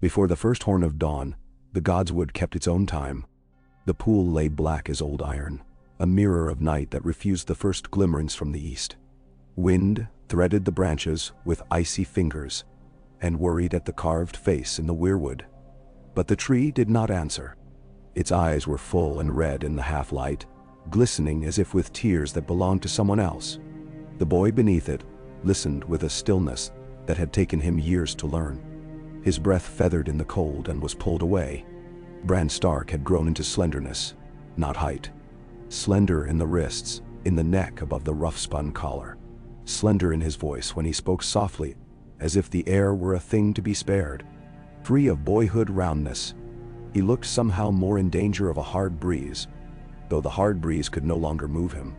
Before the first horn of dawn, the godswood kept its own time. The pool lay black as old iron, a mirror of night that refused the first glimmerings from the east. Wind threaded the branches with icy fingers and worried at the carved face in the weirwood. But the tree did not answer. Its eyes were full and red in the half-light, glistening as if with tears that belonged to someone else. The boy beneath it listened with a stillness that had taken him years to learn. His breath feathered in the cold and was pulled away. Bran Stark had grown into slenderness, not height. Slender in the wrists, in the neck above the rough-spun collar. Slender in his voice when he spoke softly, as if the air were a thing to be spared. Free of boyhood roundness, he looked somehow more in danger of a hard breeze, though the hard breeze could no longer move him.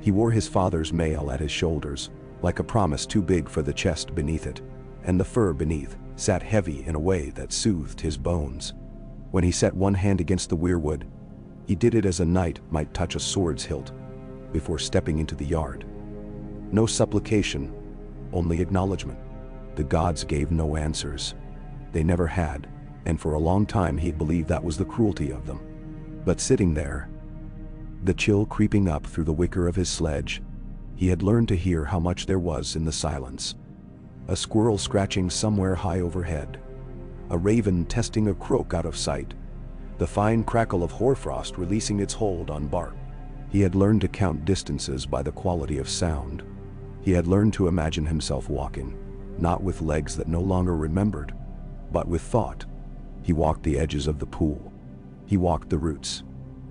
He wore his father's mail at his shoulders, like a promise too big for the chest beneath it, and the fur beneath sat heavy in a way that soothed his bones. When he set one hand against the weirwood, he did it as a knight might touch a sword's hilt, before stepping into the yard. No supplication, only acknowledgement. The gods gave no answers. They never had, and for a long time he believed that was the cruelty of them. But sitting there, the chill creeping up through the wicker of his sledge, he had learned to hear how much there was in the silence. A squirrel scratching somewhere high overhead, a raven testing a croak out of sight, the fine crackle of hoarfrost releasing its hold on bark. He had learned to count distances by the quality of sound. He had learned to imagine himself walking, not with legs that no longer remembered, but with thought. He walked the edges of the pool. He walked the roots.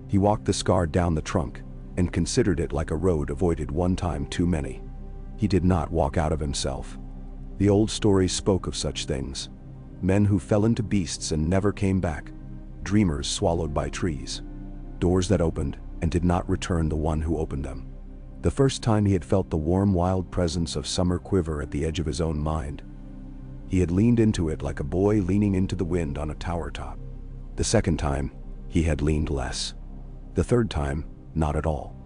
He walked the scar down the trunk and considered it like a road avoided one time too many. He did not walk out of himself. The old stories spoke of such things. Men who fell into beasts and never came back. Dreamers swallowed by trees. Doors that opened and did not return the one who opened them. The first time he had felt the warm, wild presence of summer quiver at the edge of his own mind. He had leaned into it like a boy leaning into the wind on a tower top. The second time, he had leaned less. The third time, not at all.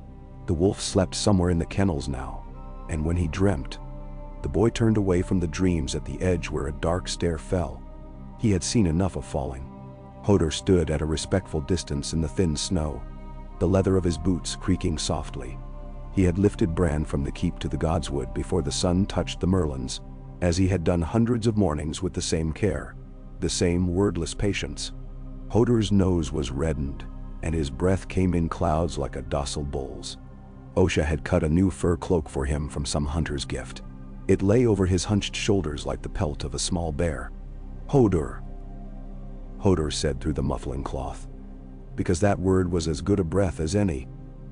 The wolf slept somewhere in the kennels now, and when he dreamt, the boy turned away from the dreams at the edge where a dark stare fell. He had seen enough of falling. Hodor stood at a respectful distance in the thin snow, the leather of his boots creaking softly. He had lifted Bran from the keep to the godswood before the sun touched the merlons, as he had done hundreds of mornings with the same care, the same wordless patience. Hodor's nose was reddened, and his breath came in clouds like a docile bull's. Osha had cut a new fur cloak for him from some hunter's gift. It lay over his hunched shoulders like the pelt of a small bear. "Hodor," Hodor said through the muffling cloth, because that word was as good a breath as any.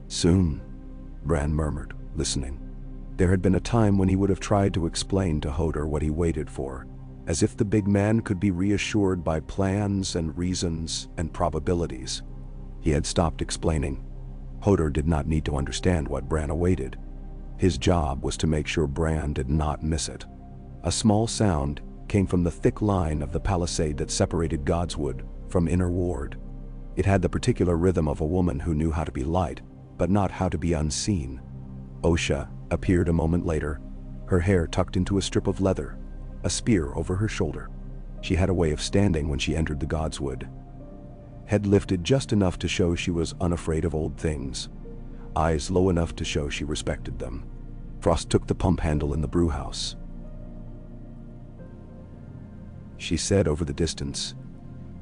"Soon," Bran murmured, listening. There had been a time when he would have tried to explain to Hodor what he waited for, as if the big man could be reassured by plans and reasons and probabilities. He had stopped explaining. Hodor did not need to understand what Bran awaited. His job was to make sure Bran did not miss it. A small sound came from the thick line of the palisade that separated Godswood from Inner Ward. It had the particular rhythm of a woman who knew how to be light, but not how to be unseen. Osha appeared a moment later, her hair tucked into a strip of leather, a spear over her shoulder. She had a way of standing when she entered the Godswood. Head lifted just enough to show she was unafraid of old things. Eyes low enough to show she respected them. Frost took the pump handle in the brewhouse. She said over the distance,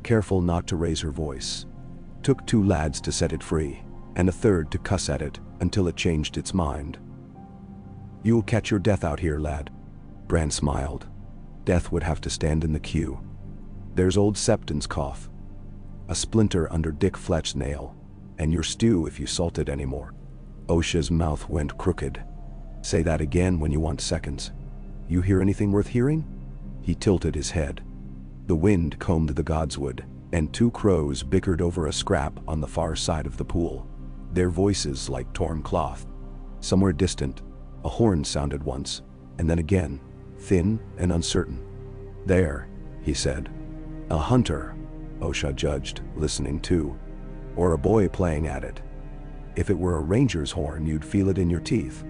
careful not to raise her voice. Took 2 lads to set it free, and a third to cuss at it until it changed its mind. "You'll catch your death out here, lad." Bran smiled. Death would have to stand in the queue. There's old Septon's cough. A splinter under Dick Fletch's nail, and your stew if you salt it anymore. Osha's mouth went crooked. "Say that again when you want seconds. You hear anything worth hearing?" He tilted his head. The wind combed the godswood, and 2 crows bickered over a scrap on the far side of the pool, their voices like torn cloth. Somewhere distant, a horn sounded once, and then again, thin and uncertain. "There," he said. "A hunter," Osha judged, listening too. "Or a boy playing at it. If it were a ranger's horn, you'd feel it in your teeth.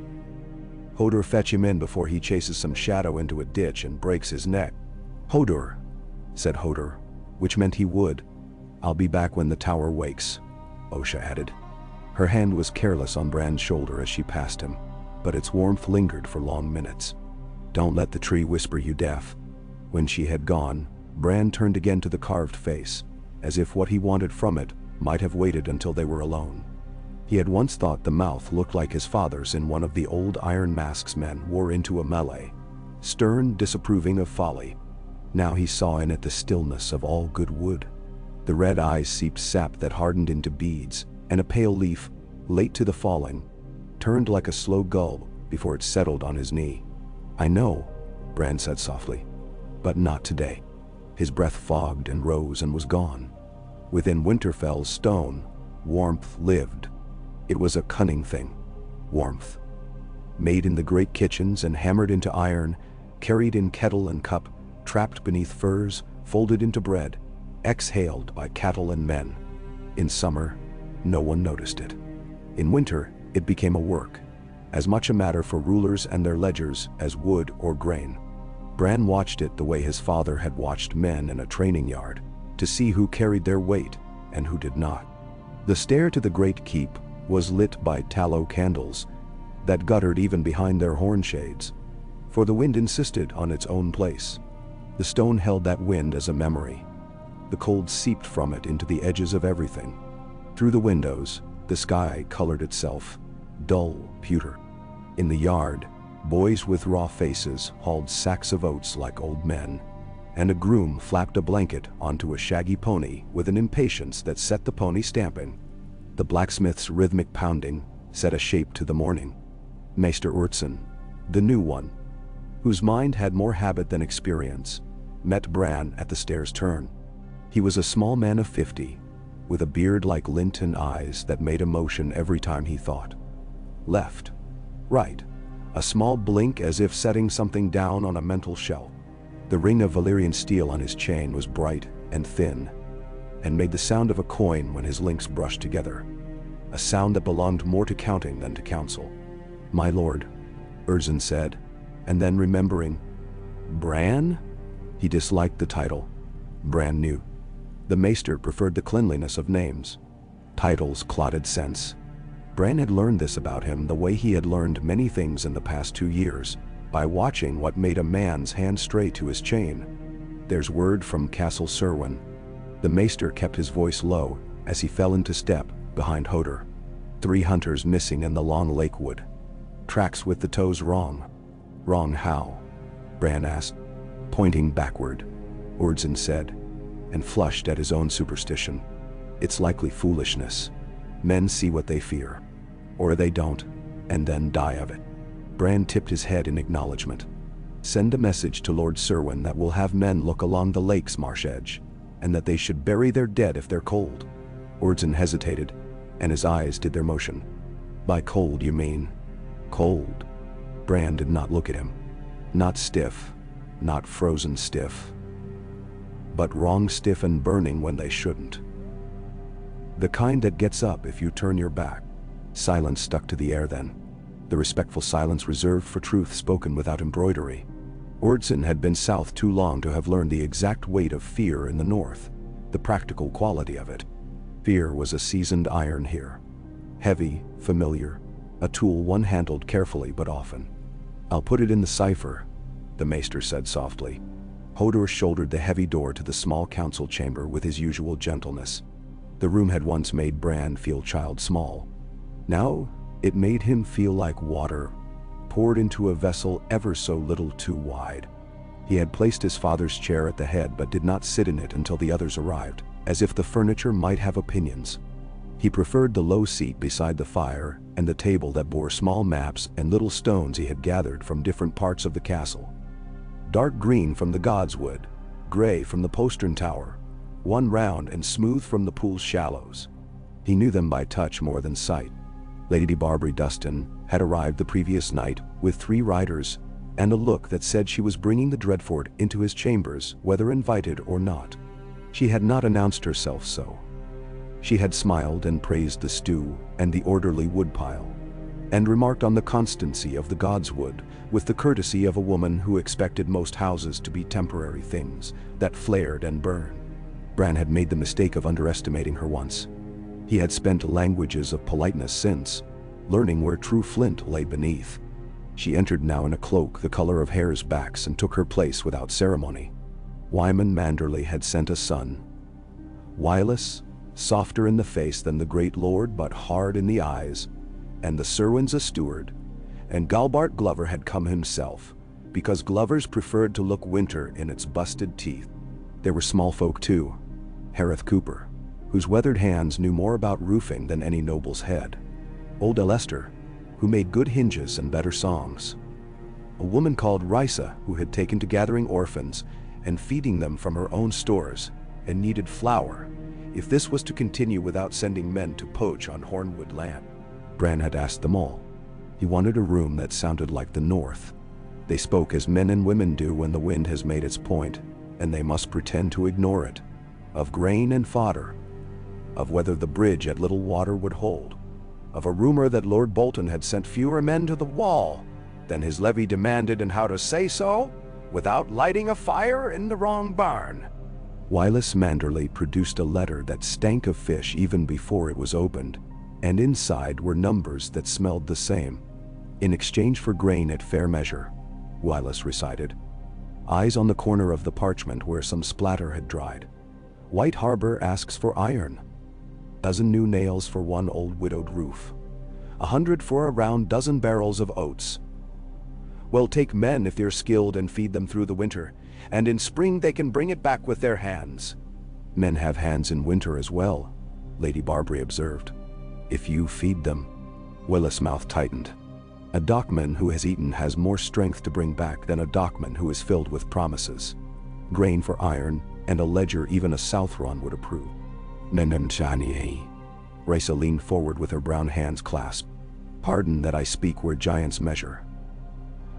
Hodor, fetch him in before he chases some shadow into a ditch and breaks his neck." "Hodor," said Hodor, which meant he would. "I'll be back when the tower wakes," Osha added. Her hand was careless on Bran's shoulder as she passed him, but its warmth lingered for long minutes. "Don't let the tree whisper you deaf." When she had gone, Bran turned again to the carved face, as if what he wanted from it might have waited until they were alone. He had once thought the mouth looked like his father's in one of the old iron masks men wore into a melee, stern, disapproving of folly. Now he saw in it the stillness of all good wood. The red eyes seeped sap that hardened into beads, and a pale leaf, late to the falling, turned like a slow gull before it settled on his knee. "I know," Bran said softly, "but not today." His breath fogged and rose and was gone. Within Winterfell's stone, warmth lived. It was a cunning thing, warmth. Made in the great kitchens and hammered into iron, carried in kettle and cup, trapped beneath furs, folded into bread, exhaled by cattle and men. In summer, no one noticed it. In winter, it became a work, as much a matter for rulers and their ledgers as wood or grain. Bran watched it the way his father had watched men in a training yard, to see who carried their weight and who did not. The stair to the great keep was lit by tallow candles that guttered even behind their horn shades, for the wind insisted on its own place. The stone held that wind as a memory. The cold seeped from it into the edges of everything. Through the windows, the sky colored itself, dull pewter. In the yard, boys with raw faces hauled sacks of oats like old men, and a groom flapped a blanket onto a shaggy pony with an impatience that set the pony stamping. The blacksmith's rhythmic pounding set a shape to the morning. Maester Urtson, the new one, whose mind had more habit than experience, met Bran at the stairs' turn. He was a small man of 50, with a beard like lint and eyes that made a motion every time he thought. Left, right, a small blink as if setting something down on a mental shelf. The ring of Valyrian steel on his chain was bright and thin, and made the sound of a coin when his links brushed together, a sound that belonged more to counting than to counsel. "My lord," Urzen said, and then remembering, "Bran?" He disliked the title. Bran knew. The maester preferred the cleanliness of names. Titles clotted sense. Bran had learned this about him the way he had learned many things in the past 2 years, by watching what made a man's hand stray to his chain. "There's word from Castle Serwyn." The maester kept his voice low as he fell into step behind Hodor. 3 hunters missing in the long lake wood. Tracks with the toes wrong. "Wrong how?" Bran asked. "Pointing backward," Urzen said, and flushed at his own superstition. "It's likely foolishness. Men see what they fear. Or they don't, and then die of it." Bran tipped his head in acknowledgement. "Send a message to Lord Serwyn that we'll have men look along the lake's marsh edge, and that they should bury their dead if they're cold." Urzen hesitated, and his eyes did their motion. "By cold you mean cold?" Bran did not look at him. Not stiff, not frozen stiff, but wrong stiff and burning when they shouldn't. The kind that gets up if you turn your back. Silence stuck to the air then. The respectful silence reserved for truth spoken without embroidery. Urzen had been south too long to have learned the exact weight of fear in the north, the practical quality of it. Fear was a seasoned iron here. Heavy, familiar, a tool one handled carefully but often. "I'll put it in the cipher," the maester said softly. Hodor shouldered the heavy door to the small council chamber with his usual gentleness. The room had once made Bran feel child small. Now, it made him feel like water, poured into a vessel ever so little too wide. He had placed his father's chair at the head but did not sit in it until the others arrived, as if the furniture might have opinions. He preferred the low seat beside the fire and the table that bore small maps and little stones he had gathered from different parts of the castle. Dark green from the godswood, gray from the postern tower, one round and smooth from the pool's shallows. He knew them by touch more than sight. Lady Barbary Dustin had arrived the previous night with 3 riders and a look that said she was bringing the Dreadfort into his chambers whether invited or not. She had not announced herself so. She had smiled and praised the stew and the orderly woodpile. and remarked on the constancy of the gods' wood, with the courtesy of a woman who expected most houses to be temporary things that flared and burned. Bran had made the mistake of underestimating her once. He had spent languages of politeness since, learning where true flint lay beneath. She entered now in a cloak the color of hares' backs and took her place without ceremony. Wyman Manderley had sent a son. Wireless, softer in the face than the great lord but hard in the eyes, and the Serwyn's a steward, and Galbart Glover had come himself, because Glovers preferred to look winter in its busted teeth. There were small folk too. Hareth Cooper, whose weathered hands knew more about roofing than any noble's head. Old Alester, who made good hinges and better songs. A woman called Risa, who had taken to gathering orphans and feeding them from her own stores, and needed flour, if this was to continue without sending men to poach on Hornwood land. Bran had asked them all. He wanted a room that sounded like the North. They spoke as men and women do when the wind has made its point, and they must pretend to ignore it. Of grain and fodder, of whether the bridge at Little Water would hold, of a rumor that Lord Bolton had sent fewer men to the wall than his levy demanded, and how to say so without lighting a fire in the wrong barn. Wylis Manderley produced a letter that stank of fish even before it was opened, and inside were numbers that smelled the same. In exchange for grain at fair measure, Wylis recited, eyes on the corner of the parchment where some splatter had dried. White Harbor asks for iron. Dozen new nails for one old widowed roof. 100 for a round dozen barrels of oats. Well, take men if they're skilled and feed them through the winter, and in spring they can bring it back with their hands. Men have hands in winter as well, Lady Barbary observed. If you feed them. Willis' mouth tightened. A dockman who has eaten has more strength to bring back than a dockman who is filled with promises. Grain for iron, and a ledger even a Southron would approve. Nenamchani. Risa leaned forward with her brown hands clasped. Pardon that I speak where giants measure.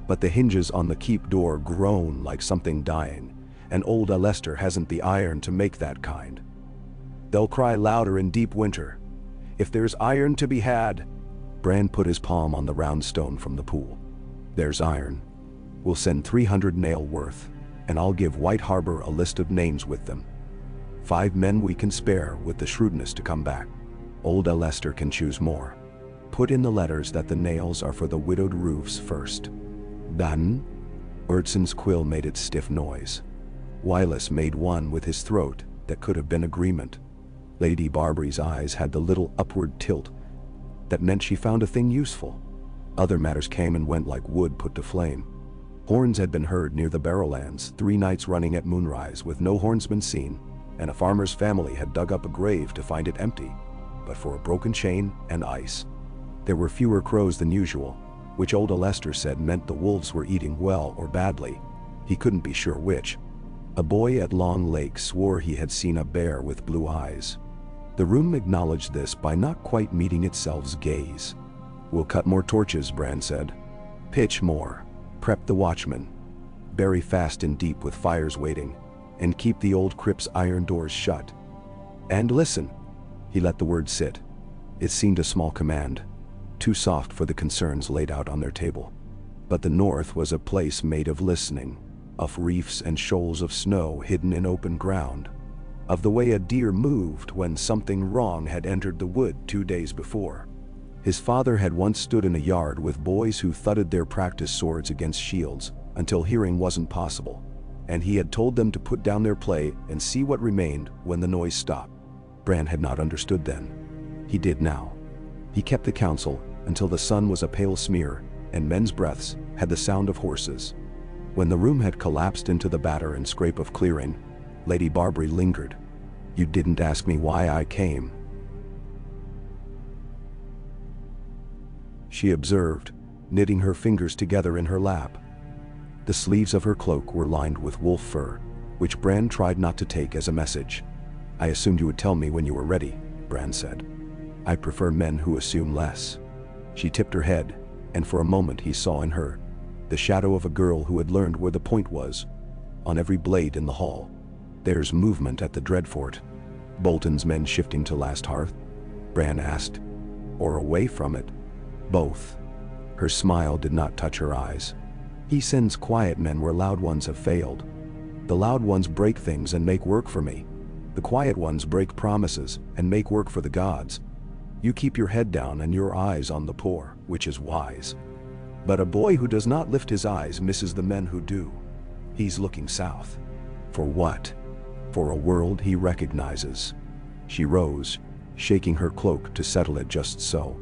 But the hinges on the keep door groan like something dying, and old Alester hasn't the iron to make that kind. They'll cry louder in deep winter. If there's iron to be had. Bran put his palm on the round stone from the pool. There's iron. We'll send 300 nail worth, and I'll give White Harbor a list of names with them. 5 men we can spare with the shrewdness to come back. Old Alester can choose more. Put in the letters that the nails are for the widowed roofs first. Done? Urtson's quill made its stiff noise. Wylis made one with his throat that could have been agreement. Lady Barbary's eyes had the little upward tilt that meant she found a thing useful. Other matters came and went like wood put to flame. Horns had been heard near the Barrowlands 3 nights running at moonrise with no hornsman seen, and a farmer's family had dug up a grave to find it empty, but for a broken chain and ice. There were fewer crows than usual, which old Alester said meant the wolves were eating well or badly. He couldn't be sure which. A boy at Long Lake swore he had seen a bear with blue eyes. The room acknowledged this by not quite meeting itself's gaze. We'll cut more torches, Bran said. Pitch more. Prep the watchmen. Bury fast and deep with fires waiting, and keep the old crypt's iron doors shut. And listen. He let the word sit. It seemed a small command, too soft for the concerns laid out on their table. But the North was a place made of listening, of reefs and shoals of snow hidden in open ground, of the way a deer moved when something wrong had entered the wood 2 days before. His father had once stood in a yard with boys who thudded their practice swords against shields until hearing wasn't possible, and he had told them to put down their play and see what remained when the noise stopped. Bran had not understood then. He did now. He kept the counsel until the sun was a pale smear and men's breaths had the sound of horses. When the room had collapsed into the batter and scrape of clearing, Lady Barbary lingered. You didn't ask me why I came, she observed, knitting her fingers together in her lap. The sleeves of her cloak were lined with wolf fur, which Bran tried not to take as a message. I assumed you would tell me when you were ready, Bran said. I prefer men who assume less. She tipped her head, and for a moment he saw in her the shadow of a girl who had learned where the point was, on every blade in the hall. There's movement at the Dreadfort. Bolton's men shifting to Last Hearth? Bran asked. Or away from it? Both. Her smile did not touch her eyes. He sends quiet men where loud ones have failed. The loud ones break things and make work for me. The quiet ones break promises and make work for the gods. You keep your head down and your eyes on the poor, which is wise. But a boy who does not lift his eyes misses the men who do. He's looking south. For what? For a world he recognizes. She rose, shaking her cloak to settle it just so.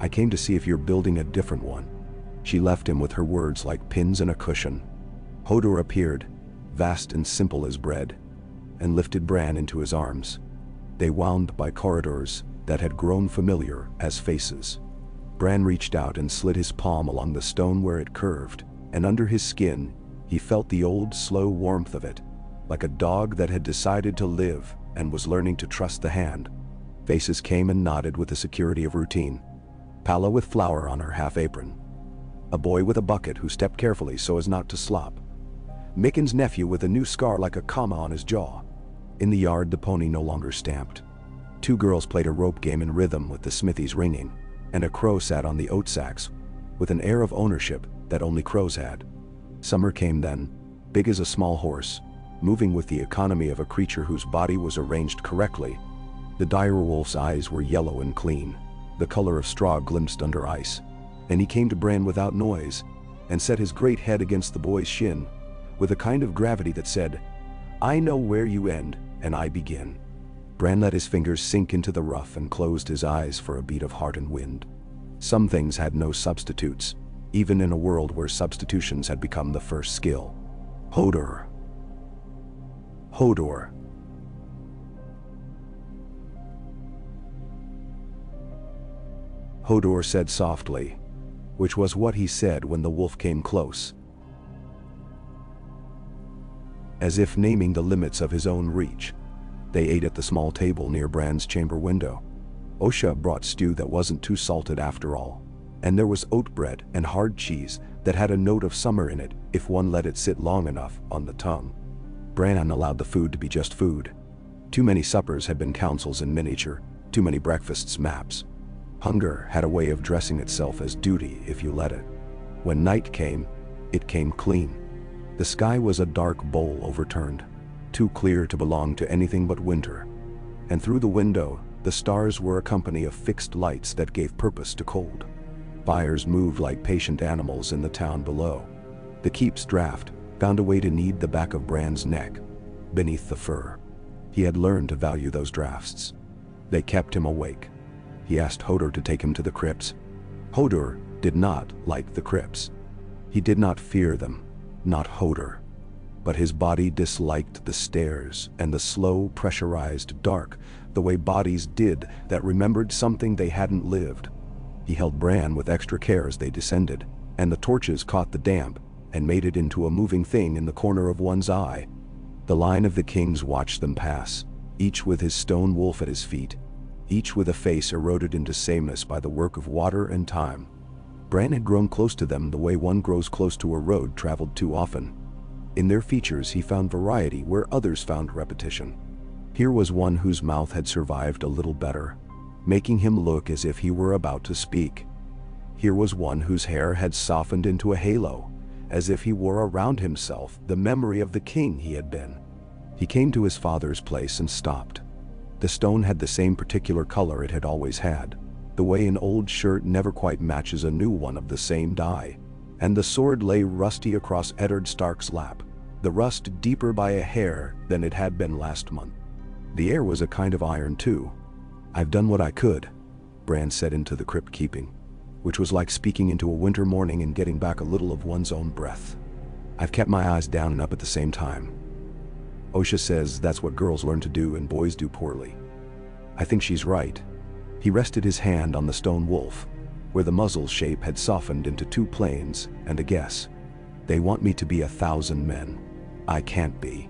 I came to see if you're building a different one. She left him with her words like pins in a cushion. Hodor appeared, vast and simple as bread, and lifted Bran into his arms. They wound by corridors that had grown familiar as faces. Bran reached out and slid his palm along the stone where it curved, and under his skin, he felt the old, slow warmth of it, like a dog that had decided to live and was learning to trust the hand. Faces came and nodded with the security of routine. Palla with flour on her half-apron. A boy with a bucket who stepped carefully so as not to slop. Micken's nephew with a new scar like a comma on his jaw. In the yard, the pony no longer stamped. Two girls played a rope game in rhythm with the smithies ringing, and a crow sat on the oat sacks, with an air of ownership that only crows had. Summer came then, big as a small horse, moving with the economy of a creature whose body was arranged correctly. The dire wolf's eyes were yellow and clean, the color of straw glimpsed under ice, and he came to Bran without noise, and set his great head against the boy's shin, with a kind of gravity that said, "I know where you end, and I begin." Bran let his fingers sink into the rough and closed his eyes for a beat of heart and wind. Some things had no substitutes, even in a world where substitutions had become the first skill. Hodor. Hodor. Hodor said softly, which was what he said when the wolf came close, as if naming the limits of his own reach. They ate at the small table near Bran's chamber window. Osha brought stew that wasn't too salted after all, and there was oat bread and hard cheese that had a note of summer in it if one let it sit long enough on the tongue. Bran allowed the food to be just food. Too many suppers had been councils in miniature, too many breakfasts maps. Hunger had a way of dressing itself as duty if you let it. When night came, it came clean. The sky was a dark bowl overturned, too clear to belong to anything but winter. And through the window, the stars were a company of fixed lights that gave purpose to cold. Fires moved like patient animals in the town below. The keep's draft found a way to knead the back of Bran's neck, beneath the fur. He had learned to value those drafts. They kept him awake. He asked Hodor to take him to the crypts. Hodor did not like the crypts. He did not fear them, not Hodor. But his body disliked the stairs and the slow, pressurized dark, the way bodies did that remembered something they hadn't lived. He held Bran with extra care as they descended, and the torches caught the damp and made it into a moving thing in the corner of one's eye. The line of the kings watched them pass, each with his stone wolf at his feet, each with a face eroded into sameness by the work of water and time. Bran had grown close to them the way one grows close to a road traveled too often. In their features he found variety where others found repetition. Here was one whose mouth had survived a little better, making him look as if he were about to speak. Here was one whose hair had softened into a halo, as if he wore around himself the memory of the king he had been. He came to his father's place and stopped. The stone had the same particular color it had always had, the way an old shirt never quite matches a new one of the same dye, and the sword lay rusty across Eddard Stark's lap, the rust deeper by a hair than it had been last month. The air was a kind of iron too. "I've done what I could," Bran said into the crypt keeping, which was like speaking into a winter morning and getting back a little of one's own breath. "I've kept my eyes down and up at the same time. Osha says that's what girls learn to do and boys do poorly. I think she's right." He rested his hand on the stone wolf, where the muzzle shape had softened into two planes and a guess. "They want me to be 1,000 men. I can't be.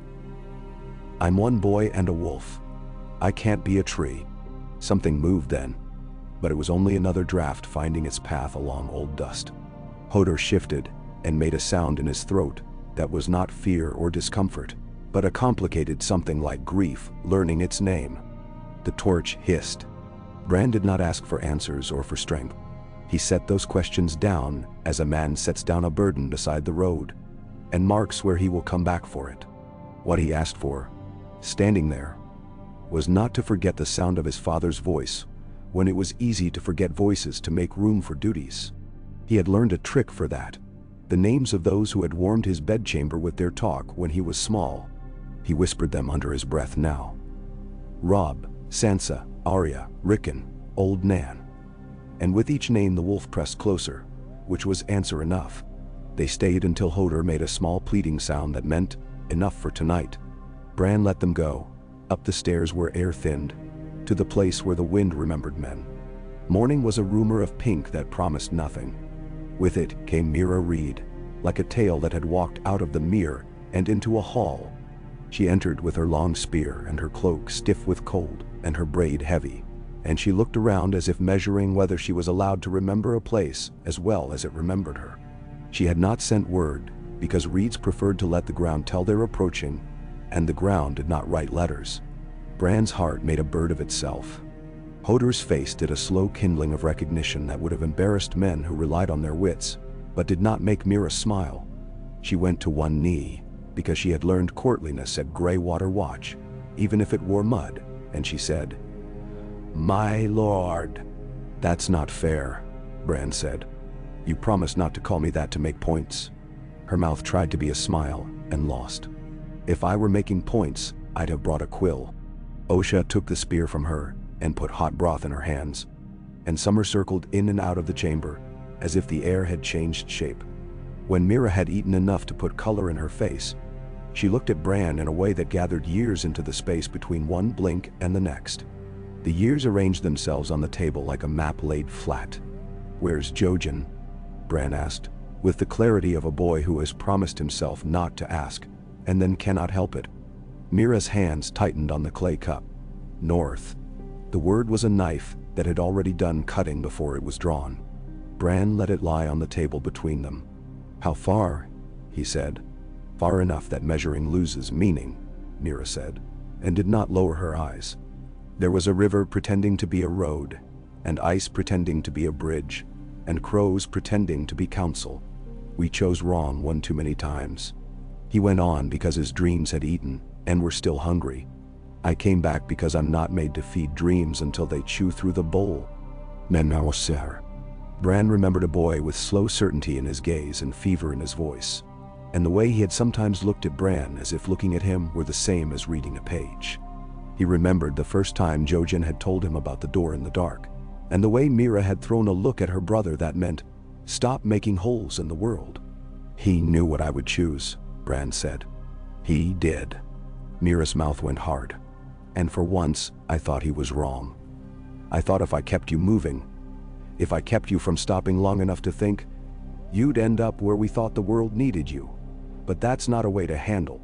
I'm one boy and a wolf. I can't be a tree." Something moved then, but it was only another draft finding its path along old dust. Hodor shifted and made a sound in his throat that was not fear or discomfort, but a complicated something like grief learning its name. The torch hissed. Bran did not ask for answers or for strength. He set those questions down as a man sets down a burden beside the road, and marks where he will come back for it. What he asked for, standing there, was not to forget the sound of his father's voice, when it was easy to forget voices to make room for duties. He had learned a trick for that, the names of those who had warmed his bedchamber with their talk when he was small. He whispered them under his breath now. Rob, Sansa, Arya, Rickon, Old Nan. And with each name the wolf pressed closer, which was answer enough. They stayed until Hodor made a small pleading sound that meant, enough for tonight. Bran let them go, up the stairs where air thinned, to the place where the wind remembered men. Morning was a rumor of pink that promised nothing. With it came Meera Reed, like a tale that had walked out of the mere and into a hall. She entered with her long spear and her cloak stiff with cold and her braid heavy, and she looked around as if measuring whether she was allowed to remember a place as well as it remembered her. She had not sent word, because reeds preferred to let the ground tell their approaching, and the ground did not write letters. Bran's heart made a bird of itself. Hodor's face did a slow kindling of recognition that would have embarrassed men who relied on their wits, but did not make Meera smile. She went to one knee, because she had learned courtliness at Greywater Watch, even if it wore mud, and she said, "My lord." "That's not fair," Bran said. "You promised not to call me that to make points." Her mouth tried to be a smile, and lost. "If I were making points, I'd have brought a quill." Osha took the spear from her, and put hot broth in her hands, and Summer circled in and out of the chamber, as if the air had changed shape. When Meera had eaten enough to put color in her face, she looked at Bran in a way that gathered years into the space between one blink and the next. The years arranged themselves on the table like a map laid flat. "Where's Jojen?" Bran asked, with the clarity of a boy who has promised himself not to ask, and then cannot help it. Meera's hands tightened on the clay cup. "North." The word was a knife that had already done cutting before it was drawn. Bran let it lie on the table between them. "How far?" he said. "Far enough that measuring loses meaning," Meera said, and did not lower her eyes. "There was a river pretending to be a road, and ice pretending to be a bridge, and crows pretending to be counsel. We chose wrong one too many times." He went on because his dreams had eaten, and were still hungry. "I came back because I'm not made to feed dreams until they chew through the bowl." "Menaoser." Bran remembered a boy with slow certainty in his gaze and fever in his voice, and the way he had sometimes looked at Bran as if looking at him were the same as reading a page. He remembered the first time Jojen had told him about the door in the dark, and the way Meera had thrown a look at her brother that meant, "Stop making holes in the world." "He knew what I would choose," Bran said. "He did." Meera's mouth went hard. "And for once, I thought he was wrong. I thought if I kept you moving, if I kept you from stopping long enough to think, you'd end up where we thought the world needed you. But that's not a way to handle."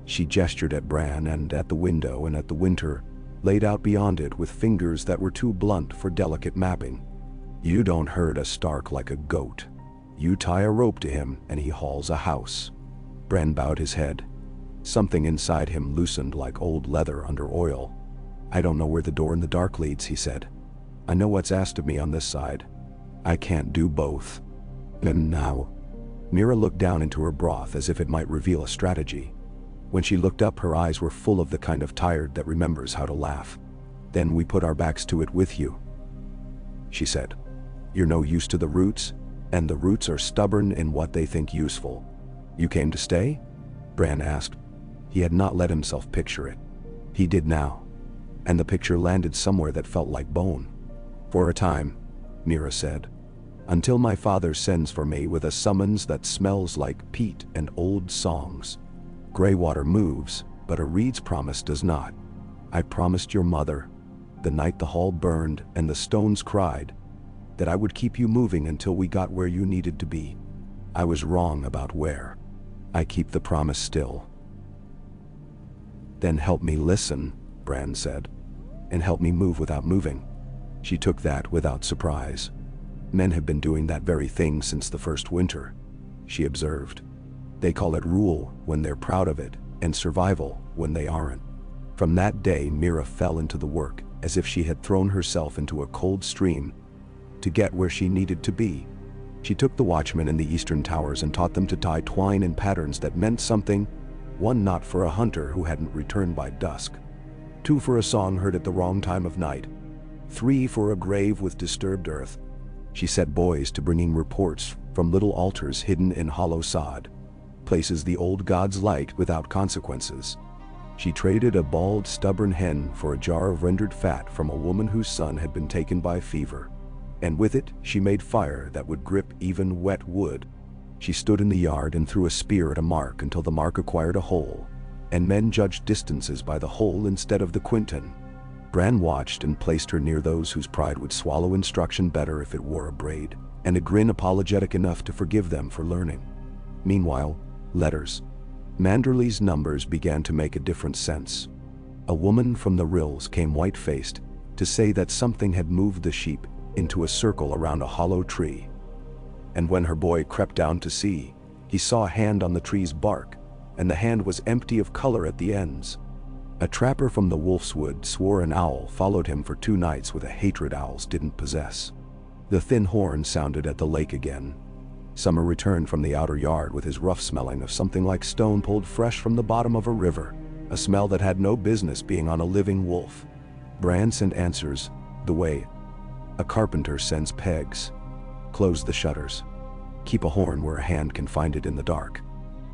She gestured at Bran and at the window and at the winter, laid out beyond it with fingers that were too blunt for delicate mapping. "You don't herd a Stark like a goat. You tie a rope to him and he hauls a house." Bran bowed his head. Something inside him loosened like old leather under oil. "I don't know where the door in the dark leads," he said. "I know what's asked of me on this side. I can't do both." "And now?" Meera looked down into her broth as if it might reveal a strategy. When she looked up, her eyes were full of the kind of tired that remembers how to laugh. "Then we put our backs to it with you," she said. "You're no use to the roots, and the roots are stubborn in what they think useful." "You came to stay?" Bran asked. He had not let himself picture it. He did now, and the picture landed somewhere that felt like bone. "For a time," Meera said, "until my father sends for me with a summons that smells like peat and old songs. Greywater moves, but a reed's promise does not. I promised your mother, the night the hall burned and the stones cried, that I would keep you moving until we got where you needed to be. I was wrong about where. I keep the promise still." "Then help me listen," Bran said, "and help me move without moving." She took that without surprise. "Men have been doing that very thing since the first winter," she observed. "They call it rule when they're proud of it, and survival when they aren't." From that day, Meera fell into the work as if she had thrown herself into a cold stream to get where she needed to be. She took the watchmen in the eastern towers and taught them to tie twine in patterns that meant something: 1 knot for a hunter who hadn't returned by dusk, 2 for a song heard at the wrong time of night, 3 for a grave with disturbed earth. She set boys to bringing reports from little altars hidden in hollow sod, places the old gods liked without consequences. She traded a bald, stubborn hen for a jar of rendered fat from a woman whose son had been taken by fever. And with it, she made fire that would grip even wet wood. She stood in the yard and threw a spear at a mark until the mark acquired a hole, and men judged distances by the hole instead of the quinton. Bran watched and placed her near those whose pride would swallow instruction better if it wore a braid, and a grin apologetic enough to forgive them for learning. Meanwhile, letters. Manderley's numbers began to make a different sense. A woman from the rills came white-faced to say that something had moved the sheep into a circle around a hollow tree. And when her boy crept down to see, he saw a hand on the tree's bark, and the hand was empty of color at the ends. A trapper from the Wolf's Wood swore an owl followed him for 2 nights with a hatred owls didn't possess. The thin horn sounded at the lake again. Summer returned from the outer yard with his rough smelling of something like stone pulled fresh from the bottom of a river, a smell that had no business being on a living wolf. Bran sent answers the way a carpenter sends pegs. Close the shutters. Keep a horn where a hand can find it in the dark.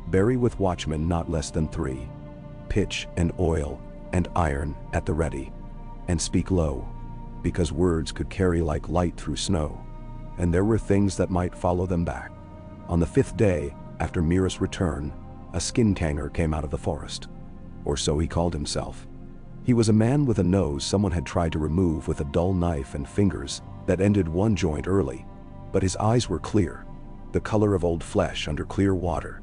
Bury with watchmen not less than 3. Pitch and oil and iron at the ready. And speak low, because words could carry like light through snow, and there were things that might follow them back. On the 5th day, after Mira's return, a skintanger came out of the forest. Or so he called himself. He was a man with a nose someone had tried to remove with a dull knife and fingers that ended one joint early, but his eyes were clear, the color of old flesh under clear water.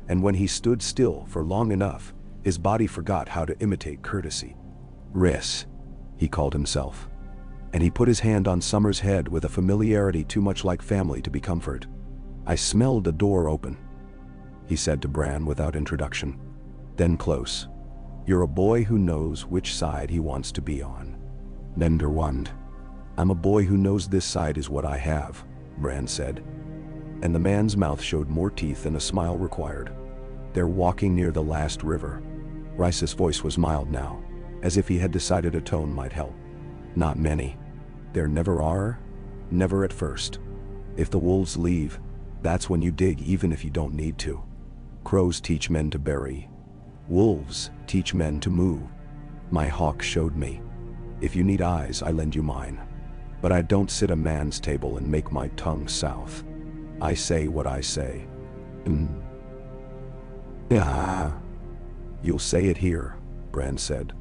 And when he stood still for long enough, his body forgot how to imitate courtesy. Riss, he called himself. And he put his hand on Summer's head with a familiarity too much like family to be comfort. I smelled a door open, he said to Bran without introduction. Then close. You're a boy who knows which side he wants to be on. Nenderwand. I'm a boy who knows this side is what I have, Bran said. And the man's mouth showed more teeth than a smile required. They're walking near the last river. Rice's voice was mild now, as if he had decided a tone might help. Not many. There never are, never at first. If the wolves leave, that's when you dig even if you don't need to. Crows teach men to bury. Wolves teach men to move. My hawk showed me. If you need eyes, I lend you mine. But I don't sit a man's table and make my tongue south. I say what I say. You'll say it here, Bran said.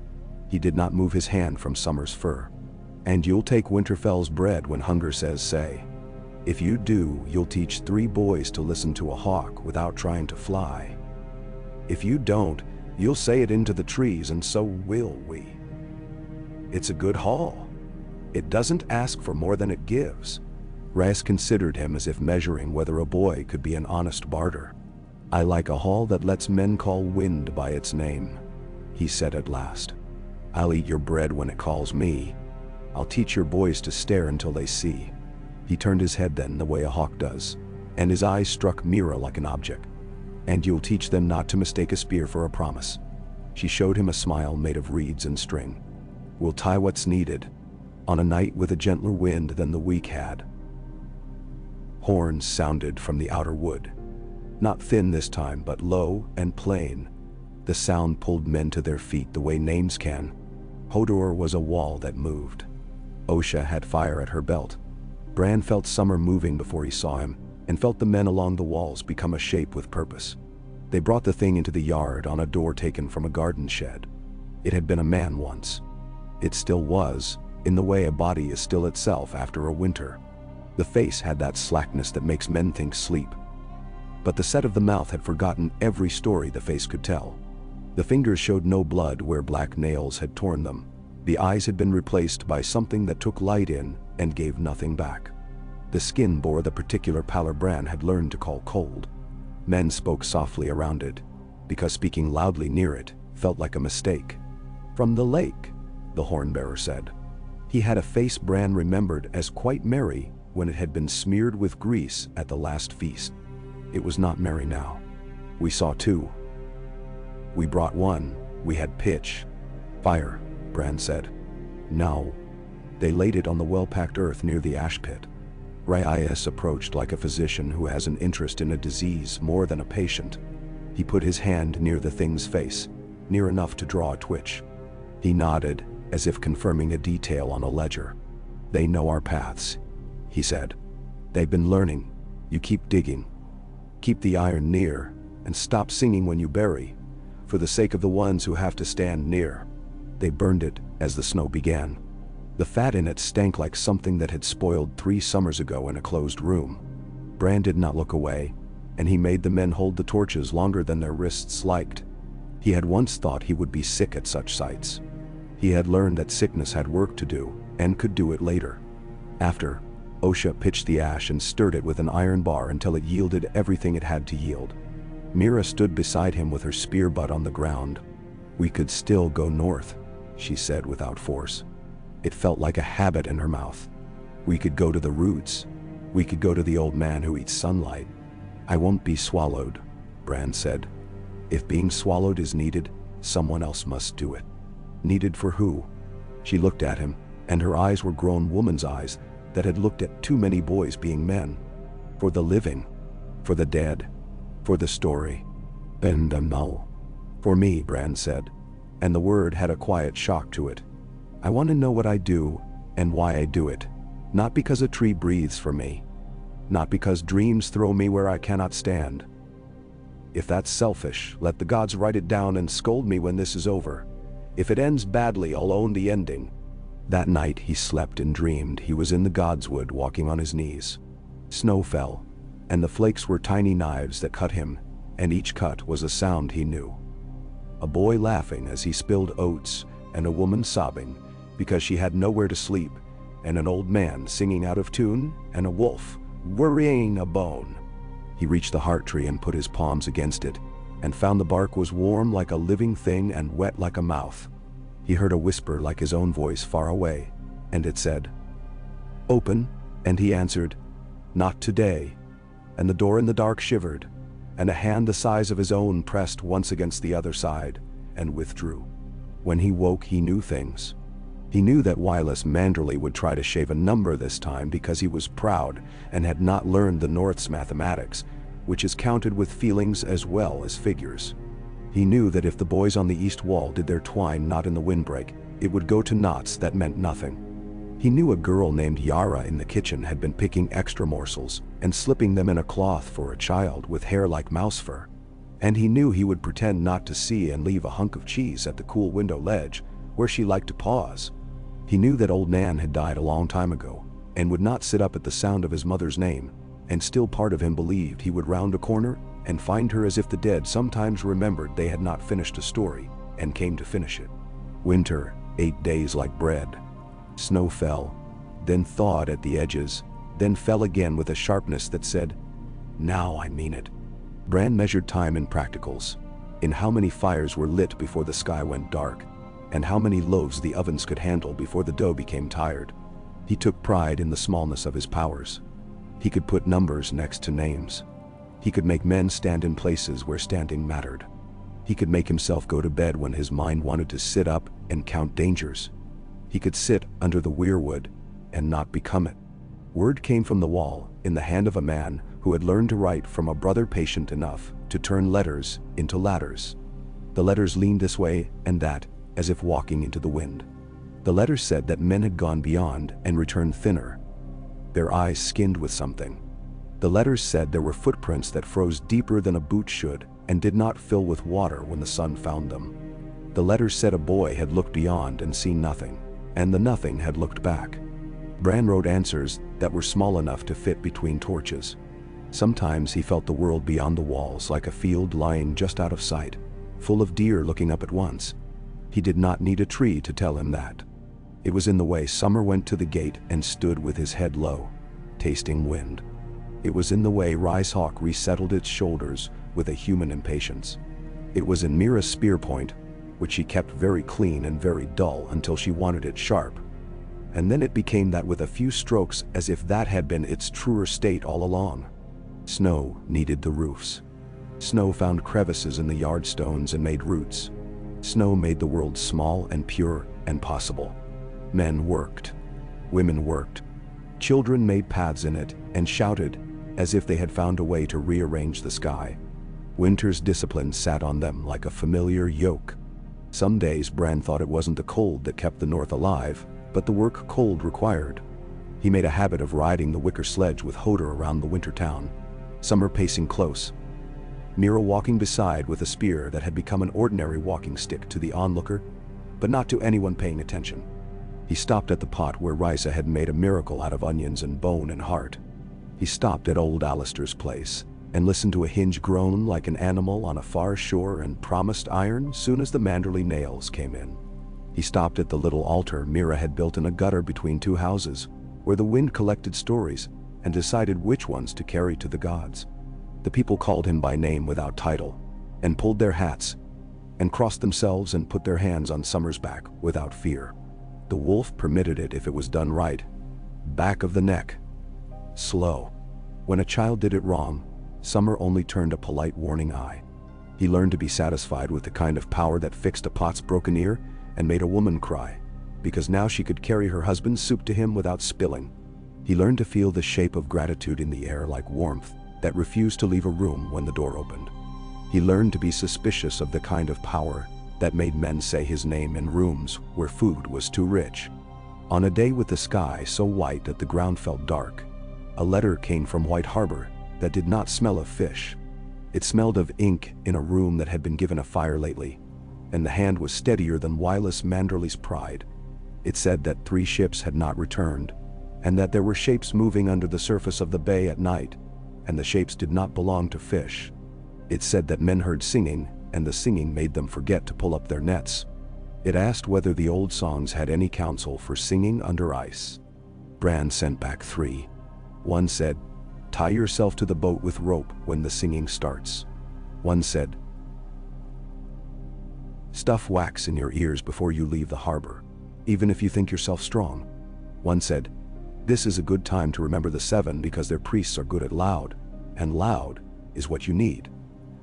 He did not move his hand from Summer's fur. And you'll take Winterfell's bread when hunger says say. If you do, you'll teach 3 boys to listen to a hawk without trying to fly. If you don't, you'll say it into the trees, and so will we. It's a good haul. It doesn't ask for more than it gives. Rice considered him as if measuring whether a boy could be an honest barter. I like a haul that lets men call wind by its name, he said at last. I'll eat your bread when it calls me. I'll teach your boys to stare until they see. He turned his head then the way a hawk does, and his eyes struck Mira like an object. And you'll teach them not to mistake a spear for a promise. She showed him a smile made of reeds and string. We'll tie what's needed, on a night with a gentler wind than the week had. Horns sounded from the outer wood. Not thin this time, but low and plain. The sound pulled men to their feet the way names can. Hodor was a wall that moved. Osha had fire at her belt. Bran felt Summer moving before he saw him, and felt the men along the walls become a shape with purpose. They brought the thing into the yard on a door taken from a garden shed. It had been a man once. It still was, in the way a body is still itself after a winter. The face had that slackness that makes men think sleep. But the set of the mouth had forgotten every story the face could tell. The fingers showed no blood where black nails had torn them. The eyes had been replaced by something that took light in and gave nothing back. The skin bore the particular pallor Bran had learned to call cold. Men spoke softly around it, because speaking loudly near it felt like a mistake. From the lake, the horn-bearer said. He had a face Bran remembered as quite merry, when it had been smeared with grease at the last feast. It was not merry now. We saw two. We brought one. We had pitch. Fire, Bran said. No. They laid it on the well-packed earth near the ash pit. Raius approached like a physician who has an interest in a disease more than a patient. He put his hand near the thing's face, near enough to draw a twitch. He nodded, as if confirming a detail on a ledger. They know our paths, he said. They've been learning. You keep digging. Keep the iron near, and stop singing when you bury, for the sake of the ones who have to stand near. They burned it as the snow began. The fat in it stank like something that had spoiled 3 summers ago in a closed room. Bran did not look away, and he made the men hold the torches longer than their wrists liked. He had once thought he would be sick at such sights. He had learned that sickness had work to do, and could do it later. After, Osha pitched the ash and stirred it with an iron bar until it yielded everything it had to yield. Mira stood beside him with her spear butt on the ground. We could still go north, she said without force. It felt like a habit in her mouth. We could go to the roots. We could go to the old man who eats sunlight. I won't be swallowed, Bran said. If being swallowed is needed, someone else must do it. Needed for who? She looked at him, and her eyes were grown woman's eyes that had looked at too many boys being men. For the living, for the dead, for the story. And no. For me, Bran said, and the word had a quiet shock to it. I want to know what I do and why I do it, not because a tree breathes for me, not because dreams throw me where I cannot stand. If that's selfish, let the gods write it down and scold me when this is over. If it ends badly, I'll own the ending. That night he slept and dreamed he was in the godswood walking on his knees. Snow fell, and the flakes were tiny knives that cut him, and each cut was a sound he knew. A boy laughing as he spilled oats, and a woman sobbing because she had nowhere to sleep, and an old man singing out of tune, and a wolf worrying a bone. He reached the heart tree and put his palms against it, and found the bark was warm like a living thing and wet like a mouth. He heard a whisper like his own voice far away, and it said, "Open," and he answered, "Not today." And the door in the dark shivered, and a hand the size of his own pressed once against the other side, and withdrew. When he woke, he knew things. He knew that Wireless Manderley would try to shave a number this time because he was proud and had not learned the North's mathematics, which is counted with feelings as well as figures. He knew that if the boys on the east wall did their twine not in the windbreak, it would go to knots that meant nothing. He knew a girl named Yara in the kitchen had been picking extra morsels and slipping them in a cloth for a child with hair like mouse fur. And he knew he would pretend not to see and leave a hunk of cheese at the cool window ledge, where she liked to pause. He knew that old Nan had died a long time ago, and would not sit up at the sound of his mother's name, and still part of him believed he would round a corner and find her as if the dead sometimes remembered they had not finished a story, and came to finish it. Winter ate days like bread. Snow fell, then thawed at the edges, then fell again with a sharpness that said, "Now I mean it." Bran measured time in practicals, in how many fires were lit before the sky went dark, and how many loaves the ovens could handle before the dough became tired. He took pride in the smallness of his powers. He could put numbers next to names. He could make men stand in places where standing mattered. He could make himself go to bed when his mind wanted to sit up and count dangers. He could sit under the weirwood and not become it. Word came from the wall in the hand of a man who had learned to write from a brother patient enough to turn letters into ladders. The letters leaned this way and that, as if walking into the wind. The letters said that men had gone beyond and returned thinner, their eyes skinned with something. The letters said there were footprints that froze deeper than a boot should and did not fill with water when the sun found them. The letters said a boy had looked beyond and seen nothing, and the nothing had looked back. Bran wrote answers that were small enough to fit between torches. Sometimes he felt the world beyond the walls like a field lying just out of sight, full of deer looking up at once. He did not need a tree to tell him that. It was in the way Summer went to the gate and stood with his head low, tasting wind. It was in the way Ricehawk resettled its shoulders with a human impatience. It was in Mira's spear point, which she kept very clean and very dull until she wanted it sharp. and then it became that with a few strokes, as if that had been its truer state all along. Snow kneaded the roofs. Snow found crevices in the yardstones and made roots. Snow made the world small and pure and possible. Men worked. Women worked. Children made paths in it and shouted as if they had found a way to rearrange the sky. Winter's discipline sat on them like a familiar yoke. Some days Bran thought it wasn't the cold that kept the North alive, but the work cold required. He made a habit of riding the wicker sledge with Hodor around the winter town, Summer pacing close, Mira walking beside with a spear that had become an ordinary walking stick to the onlooker, but not to anyone paying attention. He stopped at the pot where Risa had made a miracle out of onions and bone and heart. He stopped at old Alistair's place and listened to a hinge groan like an animal on a far shore and promised iron soon as the Manderley nails came in. He stopped at the little altar Mira had built in a gutter between two houses, where the wind collected stories and decided which ones to carry to the gods. The people called him by name without title, and pulled their hats, and crossed themselves and put their hands on Summer's back without fear. The wolf permitted it if it was done right. Back of the neck. Slow. When a child did it wrong, Summer only turned a polite warning eye. He learned to be satisfied with the kind of power that fixed a pot's broken ear and made a woman cry, because now she could carry her husband's soup to him without spilling. He learned to feel the shape of gratitude in the air like warmth that refused to leave a room when the door opened. He learned to be suspicious of the kind of power that made men say his name in rooms where food was too rich. On a day with the sky so white that the ground felt dark, a letter came from White Harbor that did not smell of fish. It smelled of ink in a room that had been given a fire lately, and the hand was steadier than Wireless Manderley's pride. It said that 3 ships had not returned, and that there were shapes moving under the surface of the bay at night, and the shapes did not belong to fish. It said that men heard singing, and the singing made them forget to pull up their nets. It asked whether the old songs had any counsel for singing under ice. Bran sent back 3. One said, "Tie yourself to the boat with rope when the singing starts." One said, "Stuff wax in your ears before you leave the harbor, even if you think yourself strong." One said, "This is a good time to remember the 7 because their priests are good at loud, and loud is what you need.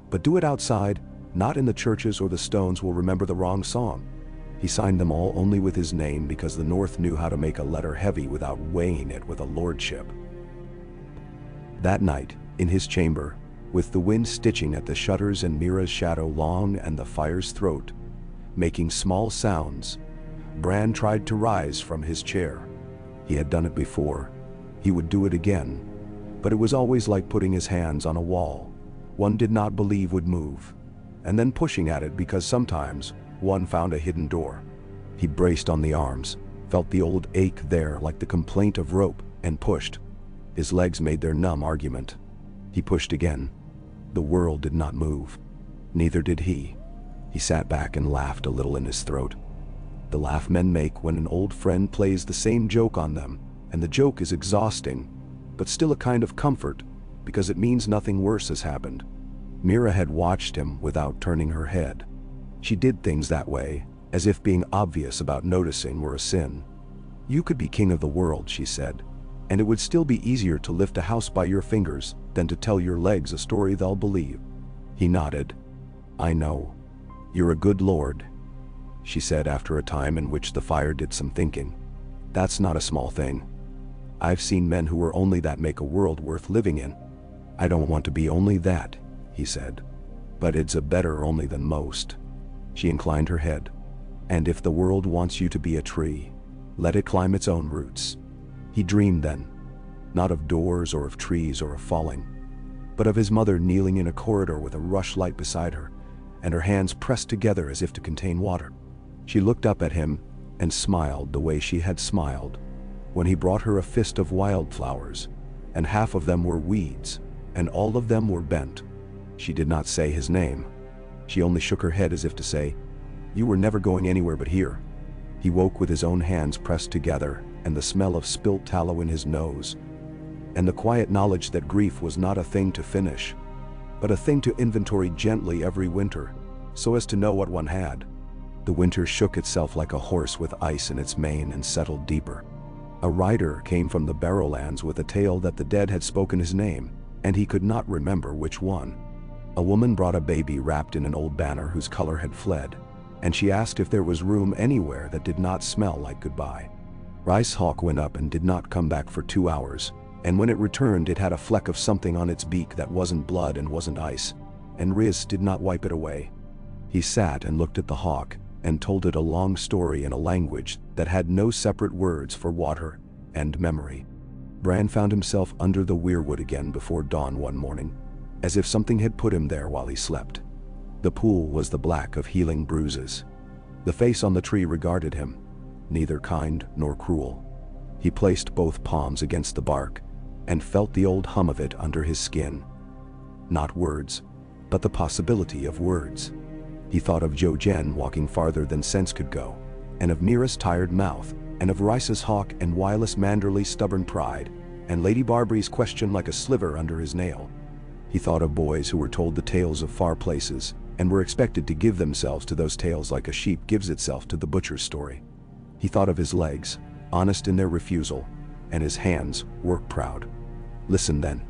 But do it outside, not in the churches, or the stones will remember the wrong song." He signed them all only with his name because the North knew how to make a letter heavy without weighing it with a lordship. That night, in his chamber, with the wind stitching at the shutters and Mira's shadow long and the fire's throat, making small sounds, Bran tried to rise from his chair. He had done it before. He would do it again. But it was always like putting his hands on a wall one did not believe would move, and then pushing at it because sometimes one found a hidden door. He braced on the arms, felt the old ache there like the complaint of rope, and pushed. His legs made their numb argument. He pushed again. The world did not move. Neither did he. He sat back and laughed a little in his throat. The laugh men make when an old friend plays the same joke on them, and the joke is exhausting, but still a kind of comfort, because it means nothing worse has happened. Mira had watched him without turning her head. She did things that way, as if being obvious about noticing were a sin. "You could be king of the world," she said, "and it would still be easier to lift a house by your fingers than to tell your legs a story they'll believe." He nodded. "I know. You're a good lord," she said after a time in which the fire did some thinking. "That's not a small thing. I've seen men who were only that make a world worth living in." "I don't want to be only that," he said. "But it's a better only than most." She inclined her head. "And if the world wants you to be a tree, let it climb its own roots." He dreamed then, not of doors or of trees or of falling, but of his mother kneeling in a corridor with a rushlight beside her, and her hands pressed together as if to contain water. She looked up at him and smiled the way she had smiled when he brought her a fist of wildflowers, and half of them were weeds, and all of them were bent. She did not say his name. She only shook her head as if to say, "You were never going anywhere but here." He woke with his own hands pressed together, and the smell of spilt tallow in his nose, and the quiet knowledge that grief was not a thing to finish, but a thing to inventory gently every winter, so as to know what one had. The winter shook itself like a horse with ice in its mane and settled deeper. A rider came from the Barrowlands with a tale that the dead had spoken his name, and he could not remember which one. A woman brought a baby wrapped in an old banner whose color had fled, and she asked if there was room anywhere that did not smell like goodbye. Rice Hawk went up and did not come back for 2 hours, and when it returned it had a fleck of something on its beak that wasn't blood and wasn't ice, and Riz did not wipe it away. He sat and looked at the hawk, and told it a long story in a language that had no separate words for water and memory. Bran found himself under the weirwood again before dawn one morning, as if something had put him there while he slept. The pool was the black of healing bruises. The face on the tree regarded him, neither kind nor cruel. He placed both palms against the bark, and felt the old hum of it under his skin. Not words, but the possibility of words. He thought of Jojen walking farther than sense could go, and of Mira's tired mouth, and of Rice's hawk and Wireless Manderly's stubborn pride, and Lady Barbary's question like a sliver under his nail. He thought of boys who were told the tales of far places, and were expected to give themselves to those tales like a sheep gives itself to the butcher's story. He thought of his legs, honest in their refusal, and his hands, work-proud. "Listen then,"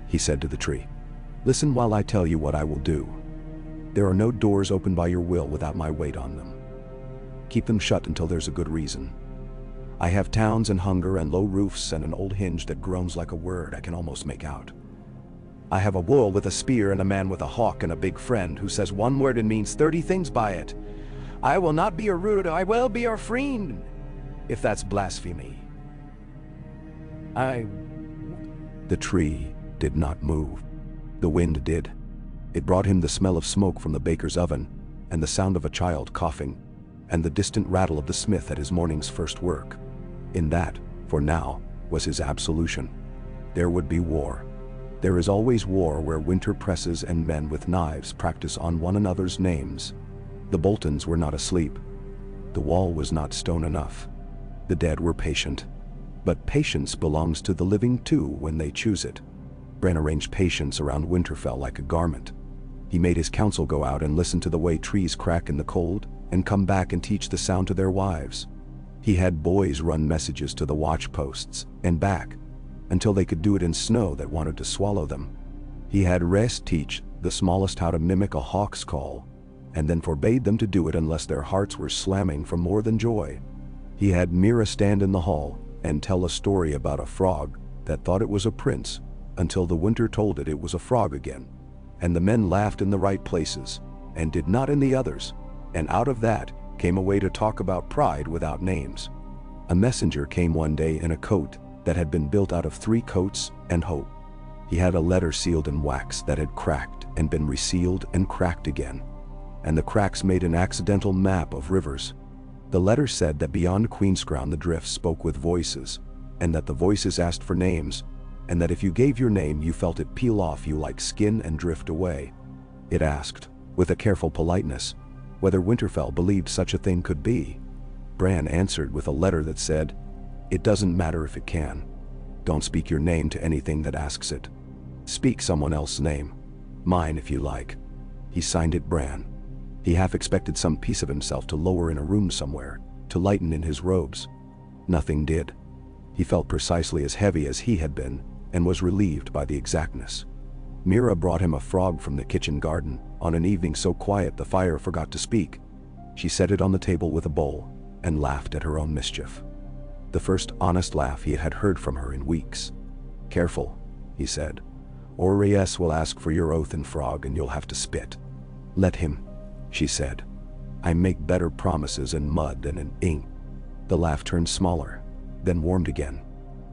he said to the tree. "Listen while I tell you what I will do. There are no doors opened by your will without my weight on them. Keep them shut until there's a good reason. I have towns and hunger and low roofs and an old hinge that groans like a word I can almost make out. I have a wall with a spear and a man with a hawk and a big friend who says one word and means 30 things by it. I will not be a rude, I will be your friend, if that's blasphemy. The tree did not move. The wind did. It brought him the smell of smoke from the baker's oven, and the sound of a child coughing, and the distant rattle of the smith at his morning's first work. In that, for now, was his absolution. There would be war. There is always war where winter presses and men with knives practice on one another's names. The Boltons were not asleep. The wall was not stone enough. The dead were patient. But patience belongs to the living too when they choose it. Bran arranged patience around Winterfell like a garment. He made his council go out and listen to the way trees crack in the cold, and come back and teach the sound to their wives. He had boys run messages to the watch posts and back, until they could do it in snow that wanted to swallow them. He had Rest teach the smallest how to mimic a hawk's call, and then forbade them to do it unless their hearts were slamming for more than joy. He had Mira stand in the hall and tell a story about a frog that thought it was a prince, until the winter told it was a frog again, and the men laughed in the right places, and did not in the others, and out of that came a way to talk about pride without names. A messenger came one day in a coat that had been built out of 3 coats and hope. He had a letter sealed in wax that had cracked and been resealed and cracked again, and the cracks made an accidental map of rivers. The letter said that beyond Queenscrown the drifts spoke with voices, and that the voices asked for names, and that if you gave your name you felt it peel off you like skin and drift away. It asked, with a careful politeness, whether Winterfell believed such a thing could be. Bran answered with a letter that said, "It doesn't matter if it can. Don't speak your name to anything that asks it. Speak someone else's name. Mine if you like." He signed it Bran. He half expected some piece of himself to lower in a room somewhere, to lighten in his robes. Nothing did. He felt precisely as heavy as he had been, and was relieved by the exactness. Mira brought him a frog from the kitchen garden, on an evening so quiet the fire forgot to speak. She set it on the table with a bowl, and laughed at her own mischief. The first honest laugh he had heard from her in weeks. "Careful," he said. "Orreus will ask for your oath in frog and you'll have to spit." "Let him," she said. "I make better promises in mud than in ink." The laugh turned smaller, then warmed again.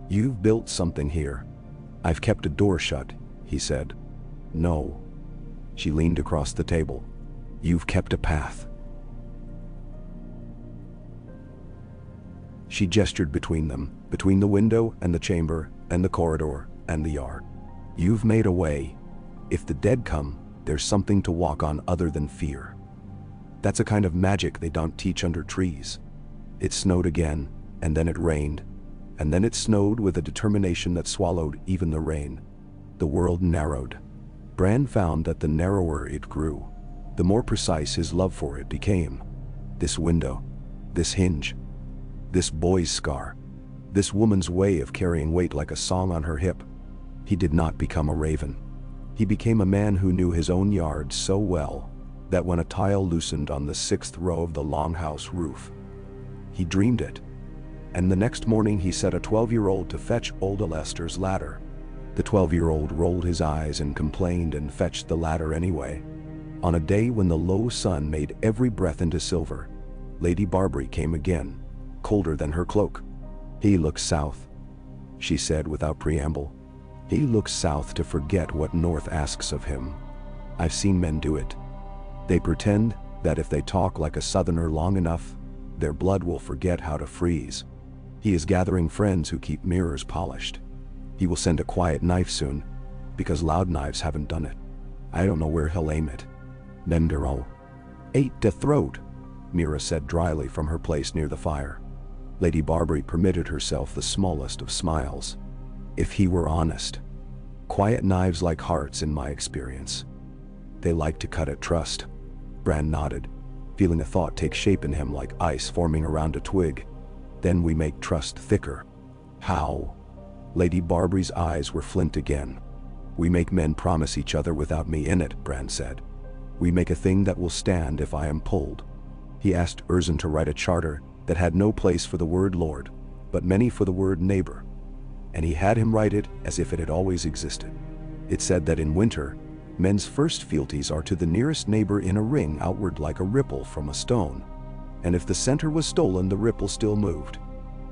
"You've built something here." "I've kept a door shut," he said. "No." She leaned across the table. "You've kept a path." She gestured between them, between the window and the chamber and the corridor and the yard. "You've made a way. If the dead come, there's something to walk on other than fear. That's a kind of magic they don't teach under trees." It snowed again, and then it rained, and then it snowed with a determination that swallowed even the rain. The world narrowed. Bran found that the narrower it grew, the more precise his love for it became. This window, this hinge, this boy's scar, This woman's way of carrying weight like a song on her hip. He did not become a raven. He became a man who knew his own yard so well that when a tile loosened on the 6th row of the longhouse roof, he dreamed it. And the next morning he set a 12-year-old to fetch old Lester's ladder. The 12-year-old rolled his eyes and complained and fetched the ladder anyway. On a day when the low sun made every breath into silver, Lady Barbary came again, colder than her cloak. "He looks south," she said without preamble. "He looks south to forget what north asks of him. I've seen men do it. They pretend that if they talk like a southerner long enough, their blood will forget how to freeze. He is gathering friends who keep mirrors polished. He will send a quiet knife soon, because loud knives haven't done it. I don't know where he'll aim it. Nenderol. Ate to throat," Mira said dryly from her place near the fire. Lady Barbary permitted herself the smallest of smiles. "If he were honest. Quiet knives like hearts in my experience. They like to cut at trust." Bran nodded, feeling a thought take shape in him like ice forming around a twig. "Then we make trust thicker." "How?" Lady Barbary's eyes were flint again. "We make men promise each other without me in it," Bran said. "We make a thing that will stand if I am pulled." He asked Erzin to write a charter that had no place for the word lord, but many for the word neighbor. And he had him write it as if it had always existed. It said that in winter, men's first fealties are to the nearest neighbor in a ring outward like a ripple from a stone. And if the center was stolen, the ripple still moved.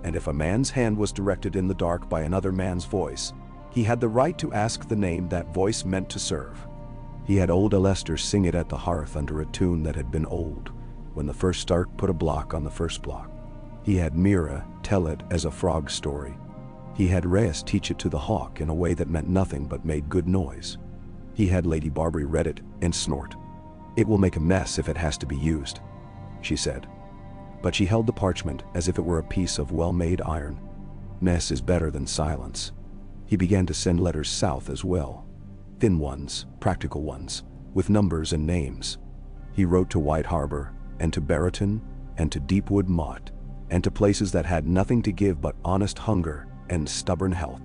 And if a man's hand was directed in the dark by another man's voice, he had the right to ask the name that voice meant to serve. He had old Alester sing it at the hearth under a tune that had been old, when the first Stark put a block on the first block. He had Mira tell it as a frog story. He had Reyes teach it to the hawk in a way that meant nothing but made good noise. He had Lady Barbary read it and snort. "It will make a mess if it has to be used," she said. But she held the parchment as if it were a piece of well-made iron. "Mess is better than silence." He began to send letters south as well. Thin ones, practical ones, with numbers and names. He wrote to White Harbor, and to Barrowton, and to Deepwood Motte, and to places that had nothing to give but honest hunger and stubborn health.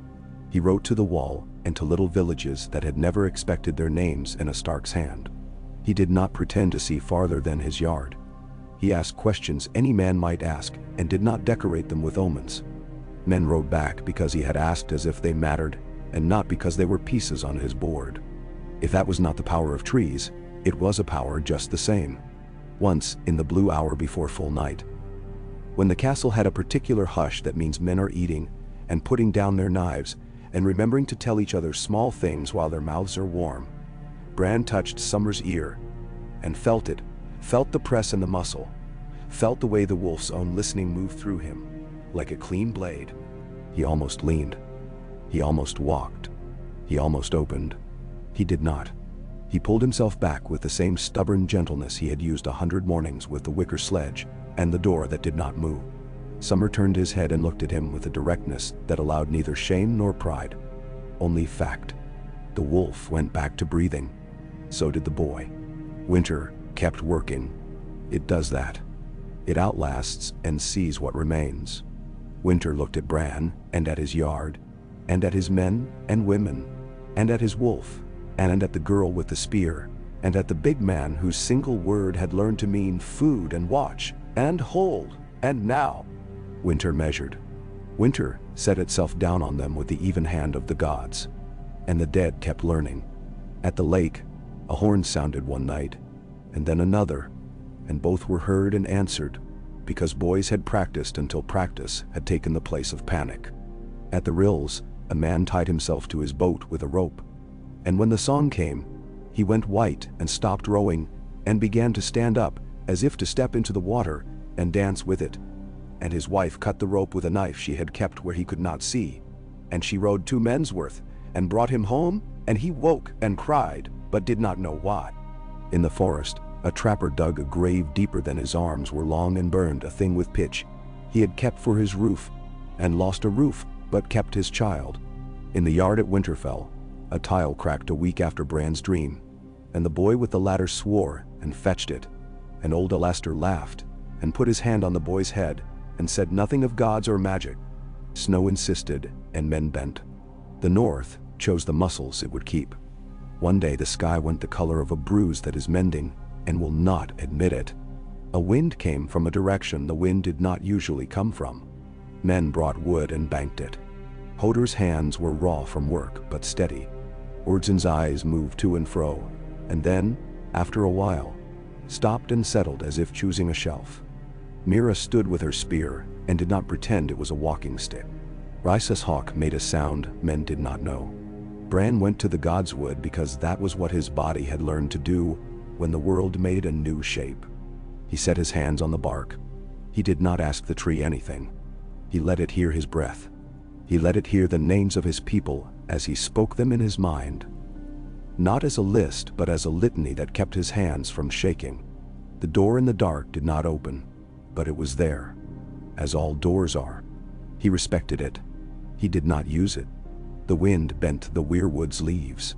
He wrote to the Wall and to little villages that had never expected their names in a Stark's hand. He did not pretend to see farther than his yard. He asked questions any man might ask and did not decorate them with omens. Men wrote back because he had asked as if they mattered and not because they were pieces on his board. If that was not the power of trees, it was a power just the same. Once, in the blue hour before full night, when the castle had a particular hush that means men are eating and putting down their knives and remembering to tell each other small things while their mouths are warm, Bran touched Summer's ear and felt it, felt the press and the muscle, felt the way the wolf's own listening moved through him, like a clean blade. He almost leaned. He almost walked. He almost opened. He did not. He pulled himself back with the same stubborn gentleness he had used 100 mornings with the wicker sledge and the door that did not move. Summer turned his head and looked at him with a directness that allowed neither shame nor pride, only fact. The wolf went back to breathing. So did the boy. Winter kept working. It does that. It outlasts and sees what remains. Winter looked at Bran and at his yard, and at his men and women, and at his wolf, and at the girl with the spear, and at the big man whose single word had learned to mean food and watch and hold, and now. Winter measured. Winter set itself down on them with the even hand of the gods. And the dead kept learning. At the lake, a horn sounded one night, and then another, and both were heard and answered, because boys had practiced until practice had taken the place of panic. At the rills, a man tied himself to his boat with a rope, and when the song came, he went white and stopped rowing, and began to stand up, as if to step into the water and dance with it. And his wife cut the rope with a knife she had kept where he could not see, and she rowed 2 men's worth, and brought him home, and he woke and cried, but did not know why. In the forest, a trapper dug a grave deeper than his arms were long and burned a thing with pitch. He had kept for his roof, and lost a roof, but kept his child. In the yard at Winterfell, a tile cracked a week after Bran's dream, and the boy with the ladder swore and fetched it, and old Alester laughed, and put his hand on the boy's head, and said nothing of gods or magic, Snow insisted, and men bent. The north chose the muscles it would keep. One day the sky went the color of a bruise that is mending and will not admit it. A wind came from a direction the wind did not usually come from. Men brought wood and banked it. Hodor's hands were raw from work but steady. Urdzen's eyes moved to and fro, and then, after a while, stopped and settled as if choosing a shelf. Mira stood with her spear and did not pretend it was a walking stick. Raisa's hawk made a sound men did not know. Bran went to the God's Wood because that was what his body had learned to do when the world made a new shape. He set his hands on the bark. He did not ask the tree anything. He let it hear his breath. He let it hear the names of his people as he spoke them in his mind. Not as a list, but as a litany that kept his hands from shaking. The door in the dark did not open, but it was there, as all doors are. He respected it. He did not use it. The wind bent the weirwood's leaves.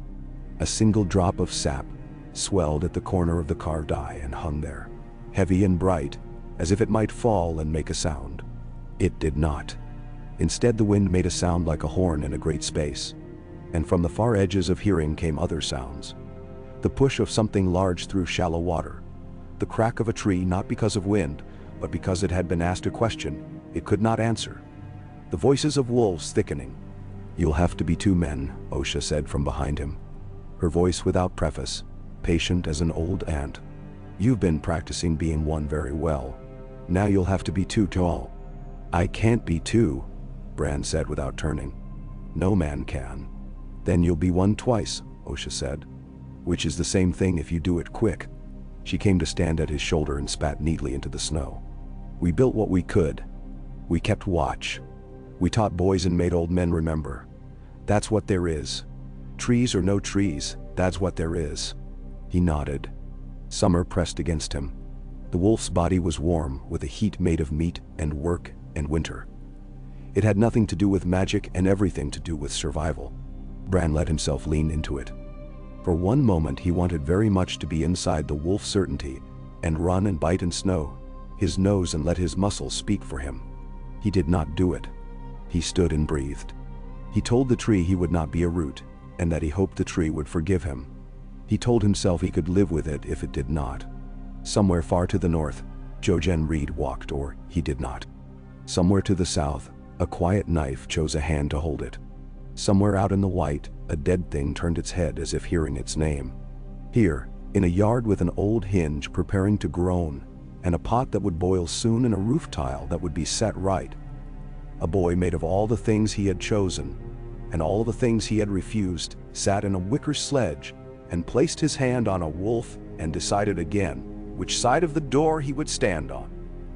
A single drop of sap swelled at the corner of the carved eye and hung there, heavy and bright, as if it might fall and make a sound. It did not. Instead, the wind made a sound like a horn in a great space, and from the far edges of hearing came other sounds. The push of something large through shallow water. The crack of a tree, not because of wind, but because it had been asked a question it could not answer. The voices of wolves thickening. "You'll have to be two men," Osha said from behind him. Her voice without preface, patient as an old aunt. "You've been practicing being one very well. Now you'll have to be two tall." "I can't be two," Bran said without turning. "No man can." "Then you'll be one twice," Osha said. "Which is the same thing if you do it quick." She came to stand at his shoulder and spat neatly into the snow. "We built what we could. We kept watch. We taught boys and made old men remember. That's what there is. Trees or no trees, that's what there is." He nodded. Summer pressed against him. The wolf's body was warm with a heat made of meat and work and winter. It had nothing to do with magic and everything to do with survival. Bran let himself lean into it. For one moment he wanted very much to be inside the wolf certainty and run and bite and snow his nose and let his muscles speak for him. He did not do it. He stood and breathed. He told the tree he would not be a root, and that he hoped the tree would forgive him. He told himself he could live with it if it did not. Somewhere far to the north, Jojen Reed walked, or he did not. Somewhere to the south, a quiet knife chose a hand to hold it. Somewhere out in the white, a dead thing turned its head as if hearing its name. Here, in a yard with an old hinge preparing to groan, and a pot that would boil soon and a roof tile that would be set right, a boy made of all the things he had chosen, and all the things he had refused, sat in a wicker sledge and placed his hand on a wolf and decided again which side of the door he would stand on.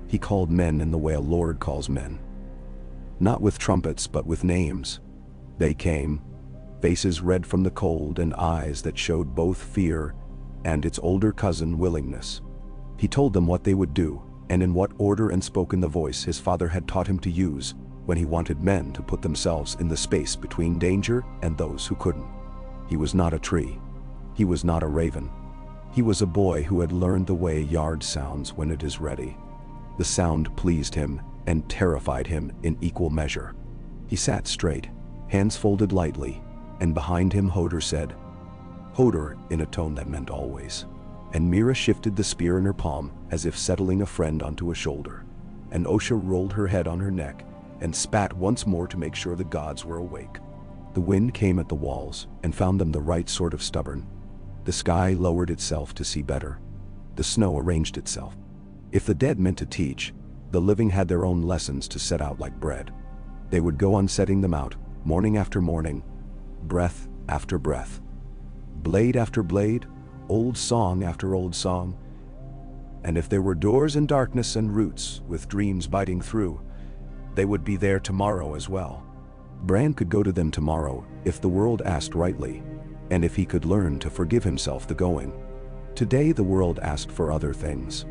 He called men in the way a lord calls men. Not with trumpets, but with names. They came, faces red from the cold and eyes that showed both fear and its older cousin willingness. He told them what they would do, and in what order, and spoke in the voice his father had taught him to use when he wanted men to put themselves in the space between danger and those who couldn't. He was not a tree. He was not a raven. He was a boy who had learned the way a yard sounds when it is ready. The sound pleased him and terrified him in equal measure. He sat straight, hands folded lightly, and behind him Hodor said, "Hodor," in a tone that meant always. And Mira shifted the spear in her palm as if settling a friend onto a shoulder. And Osha rolled her head on her neck and spat once more to make sure the gods were awake. The wind came at the walls and found them the right sort of stubborn. The sky lowered itself to see better. The snow arranged itself. If the dead meant to teach, the living had their own lessons to set out like bread. They would go on setting them out, morning after morning, breath after breath, blade after blade, old song after old song. And if there were doors in darkness and roots with dreams biting through, they would be there tomorrow as well. Bran could go to them tomorrow if the world asked rightly, and if he could learn to forgive himself the going. Today the world asked for other things.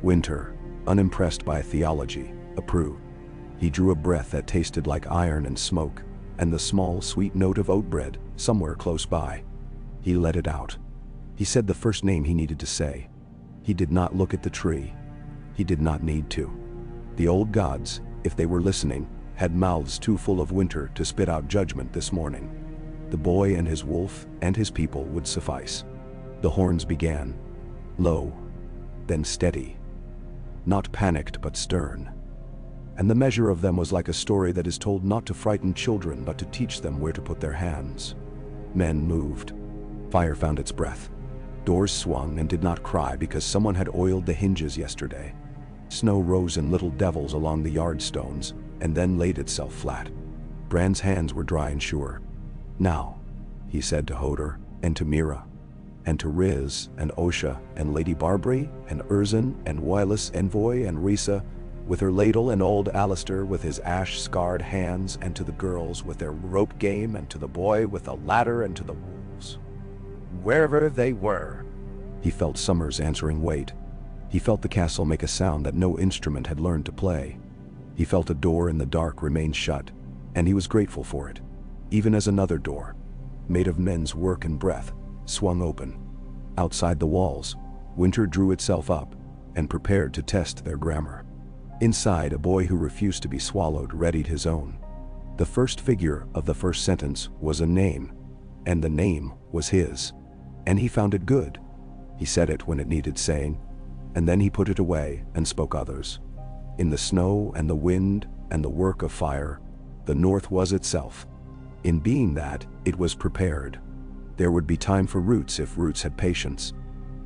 Winter, unimpressed by theology, approved. He drew a breath that tasted like iron and smoke, and the small, sweet note of oat bread somewhere close by. He let it out. He said the first name he needed to say. He did not look at the tree. He did not need to. The old gods, if they were listening, had mouths too full of winter to spit out judgment this morning. The boy and his wolf and his people would suffice. The horns began, low, then steady, not panicked but stern. And the measure of them was like a story that is told not to frighten children but to teach them where to put their hands. Men moved. Fire found its breath. Doors swung and did not cry because someone had oiled the hinges yesterday. Snow rose in little devils along the yard stones and then laid itself flat. Bran's hands were dry and sure. Now, he said to Hodor and to Mira and to Riz and Osha and Lady Barbary and Urzin and Wylis Envoy and Risa with her ladle and old Alistair with his ash-scarred hands and to the girls with their rope game and to the boy with a ladder and to the wolves. Wherever they were. He felt Summers answering wait. He felt the castle make a sound that no instrument had learned to play. He felt a door in the dark remain shut, and he was grateful for it, even as another door, made of men's work and breath, swung open. Outside the walls, winter drew itself up and prepared to test their grammar. Inside, a boy who refused to be swallowed readied his own. The first figure of the first sentence was a name, and the name was his. And he found it good. He said it when it needed saying, and then he put it away and spoke others. In the snow and the wind and the work of fire, the North was itself. In being that, it was prepared. There would be time for roots if roots had patience.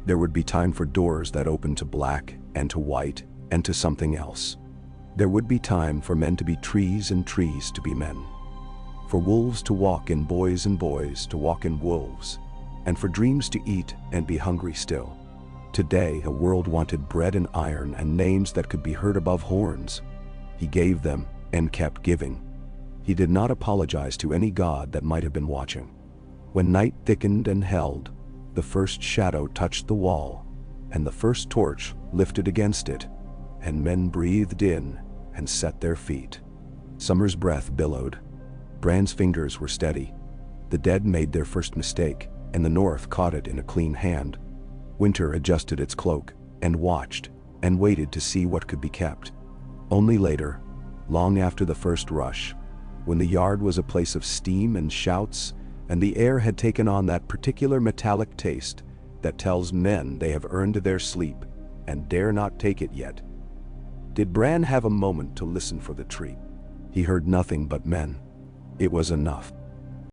There would be time for doors that opened to black and to white and to something else. There would be time for men to be trees and trees to be men. For wolves to walk in boys and boys to walk in wolves, and for dreams to eat and be hungry still. Today, a world wanted bread and iron and names that could be heard above horns. He gave them and kept giving. He did not apologize to any god that might have been watching. When night thickened and held, the first shadow touched the wall, and the first torch lifted against it, and men breathed in and set their feet. Summer's breath billowed. Bran's fingers were steady. The dead made their first mistake, and the North caught it in a clean hand. Winter adjusted its cloak, and watched, and waited to see what could be kept. Only later, long after the first rush, when the yard was a place of steam and shouts, and the air had taken on that particular metallic taste that tells men they have earned their sleep, and dare not take it yet, did Bran have a moment to listen for the treat. He heard nothing but men. It was enough.